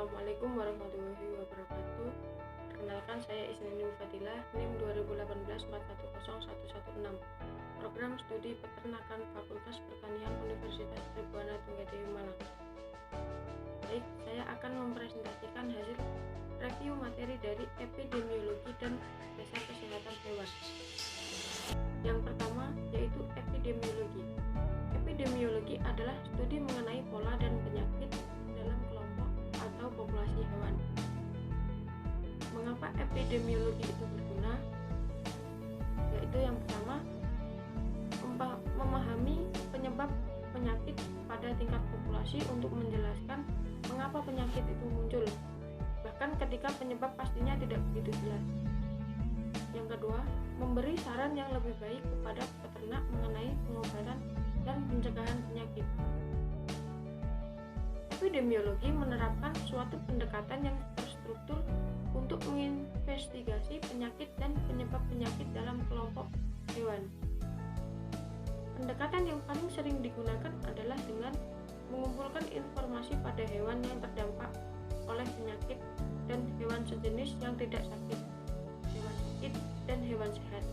Assalamualaikum warahmatullahi wabarakatuh. Perkenalkan, saya Isnani Fadilah, NIM 2018410116, Program Studi Peternakan Fakultas Pertanian Universitas Tribhuwana Tunggadewi Malang. Baik, saya akan mempresentasikan hasil review materi dari epidemiologi dan dasar kesehatan hewan. Yang pertama yaitu epidemiologi. Epidemiologi adalah studi mengenai pola dan penyakit dalam kelompok atau populasi hewan. Mengapa epidemiologi itu berguna? Yaitu yang pertama, memahami penyebab penyakit pada tingkat populasi untuk menjelaskan mengapa penyakit itu muncul, bahkan ketika penyebab pastinya tidak begitu jelas. Yang kedua, memberi saran yang lebih baik kepada peternak mengenai pengobatan dan pencegahan penyakit. Epidemiologi menerapkan suatu pendekatan yang terstruktur untuk menginvestigasi penyakit dan penyebab penyakit dalam kelompok hewan. Pendekatan yang paling sering digunakan adalah dengan mengumpulkan informasi pada hewan yang terdampak oleh penyakit dan hewan sejenis yang tidak sakit, hewan sakit dan hewan sehat.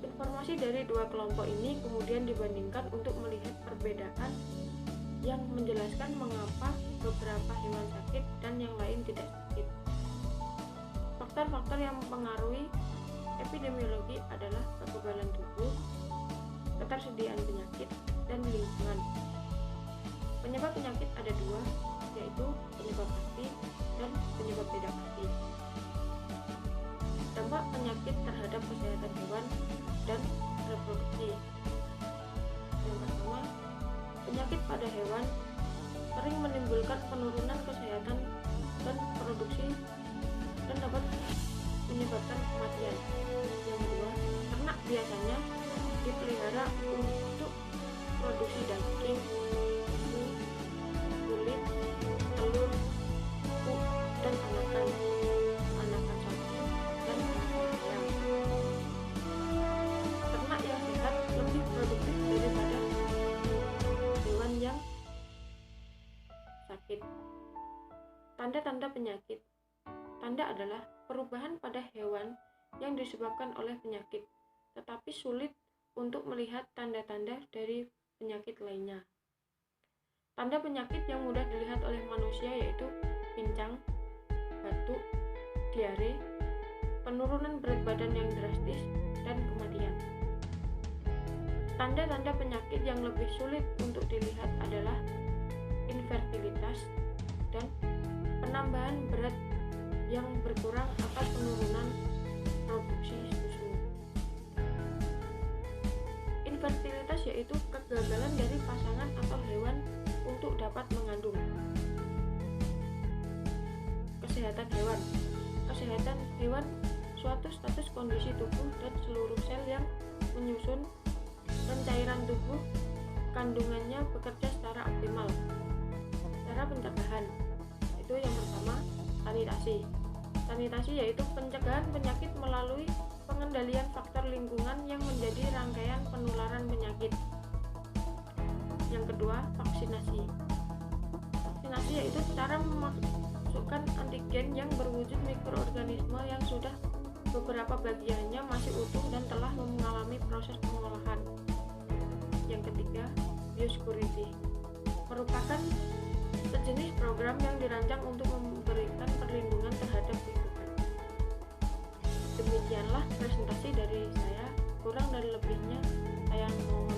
Informasi dari dua kelompok ini kemudian dibandingkan untuk melihat perbedaan yang menjelaskan mengapa beberapa hewan sakit dan yang lain tidak sakit. Faktor-faktor yang mempengaruhi epidemiologi adalah kekebalan tubuh, ketersediaan penyakit, dan lingkungan. Penyebab penyakit ada dua, yaitu penyebab pasti dan penyebab tidak pasti. Dampak penyakit terhadap kesehatan hewan dan reproduksi. Yang pertama, penyakit pada hewan sering menimbulkan penurunan kesehatan dan produksi dan dapat menyebabkan kematian. Yang kedua, ternak biasanya dipelihara untuk produksi daging, susu, kulit, telur, kuku, dan anakan sapi dan ayam. Ternak yang sehat lebih produktif daripada hewan yang sakit. Tanda-tanda penyakit. Tanda adalah perubahan pada hewan yang disebabkan oleh penyakit, tetapi sulit untuk melihat tanda-tanda dari penyakit lainnya. Tanda penyakit yang mudah dilihat oleh manusia yaitu pincang, batuk, diare, penurunan berat badan yang drastis, dan kematian. Tanda-tanda penyakit yang lebih sulit untuk dilihat adalah infertilitas dan penambahan berat yang berkurang atau penurunan produksi susu. Infertilitas yaitu kegagalan dari pasangan atau hewan untuk dapat mengandung. Kesehatan hewan. Kesehatan hewan suatu status kondisi tubuh dan seluruh sel yang menyusun dan cairan tubuh kandungannya bekerja secara optimal. Cara pencegahan itu yang pertama, sanitasi. Sanitasi yaitu pencegahan penyakit melalui pengendalian faktor lingkungan yang menjadi rangkaian penularan penyakit. Yang kedua, vaksinasi. Vaksinasi yaitu cara memasukkan antigen yang berwujud mikroorganisme yang sudah beberapa bagiannya masih utuh dan telah mengalami proses pengolahan. Yang ketiga, biosecurity merupakan sejenis program yang dirancang untuk memberikan perlindungan terhadap lingkungan. Demikianlah presentasi dari saya, kurang dan lebihnya saya mohon